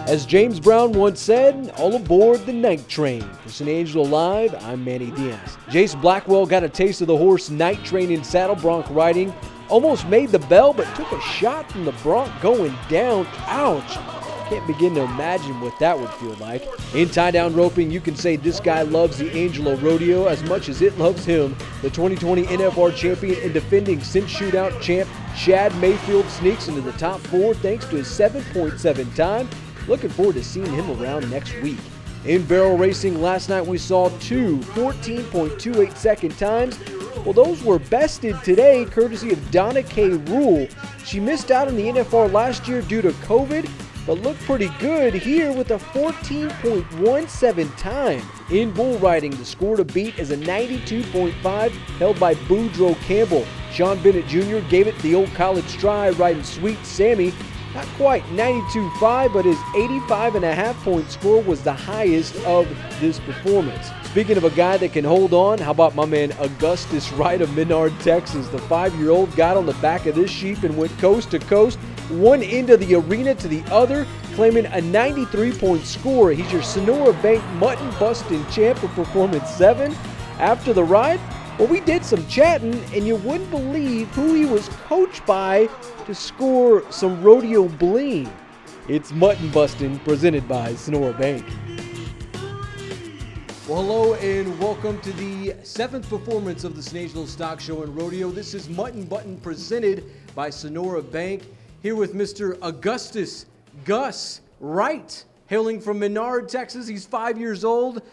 As James Brown once said, all aboard the night train. For San Angelo Live, I'm Manny Diaz. Jace Blackwell got a taste of the horse night train in saddle bronc riding. Almost made the bell, but took a shot from the bronc going down. Ouch! Can't begin to imagine what that would feel like. In tie-down roping, you can say this guy loves the Angelo rodeo as much as it loves him. The 2020 NFR champion and defending cinch shootout champ Shad Mayfield sneaks into the top 4 thanks to his 7.7 time. Looking forward to seeing him around next week. In barrel racing, last night we saw two 14.28 second times. Well, those were bested today courtesy of Donna K. Rule. She missed out on the NFR last year due to COVID, but looked pretty good here with a 14.17 time. In bull riding, the score to beat is a 92.5 held by Boudreaux Campbell. Sean Bennett Jr. gave it the old college try riding Sweet Sammy. Not quite 92.5, but his 85.5 point score was the highest of this performance. Speaking of a guy that can hold on, how about my man Augustus Wright of Menard, Texas? The 5-year-old got on the back of this sheep and went coast to coast, one end of the arena to the other, claiming a 93-point score. He's your Sonora Bank Mutton Bustin' champ for Performance 7. After the ride, well, we did some chatting, and you wouldn't believe who he was coached by to score some rodeo bling. It's Mutton Bustin' presented by Sonora Bank. Well, hello and welcome to the 7th performance of the San Angelo Stock Show and Rodeo. This is Mutton Button presented by Sonora Bank. Here with Mr. Augustus Gus Wright, hailing from Menard, Texas. He's 5 years old.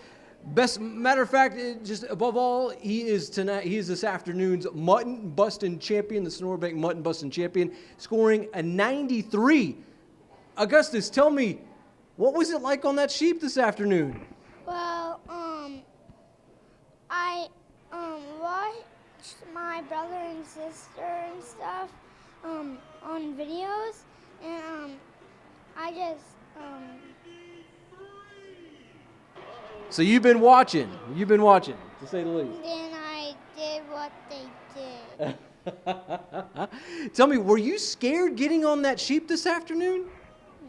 Best matter of fact, just above all, he is this afternoon's Mutton Bustin' champion, the Sonora Bank Mutton Bustin' champion, scoring a 93. Augustus, tell me, what was it like on that sheep this afternoon? Well, I watched my brother and sister and stuff on videos, and I just So you've been watching, to say the least. then I did what they did. Tell me, were you scared getting on that sheep this afternoon?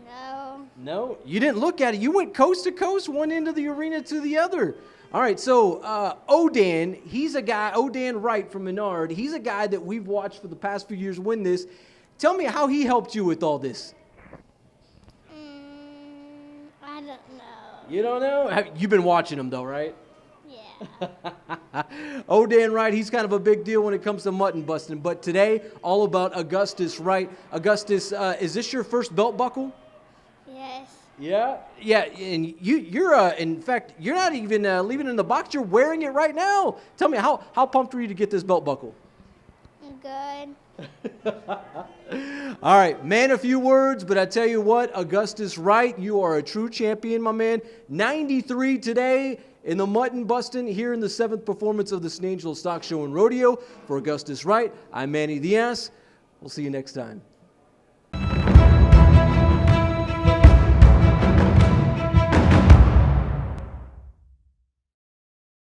No. No, you didn't look at it. You went coast to coast, one end of the arena to the other. All right, so Odan, he's a guy, Odan Wright from Menard. He's a guy that we've watched for the past few years win this. Tell me how he helped you with all this. I don't know. You don't know? You've been watching him, though, right? Yeah. Odan Wright, he's kind of a big deal when it comes to mutton busting. But today, all about Augustus Wright. Augustus, is this your first belt buckle? Yes. Yeah, and you're in fact, you're not even leaving it in the box. You're wearing it right now. Tell me, how pumped were you to get this belt buckle? Good. All right, man, a few words, but I tell you what, Augustus Wright, you are a true champion, my man. 93 today in the Mutton Bustin' here in the 7th performance of the San Angelo Stock Show and Rodeo. For Augustus Wright, I'm Manny Diaz. We'll see you next time.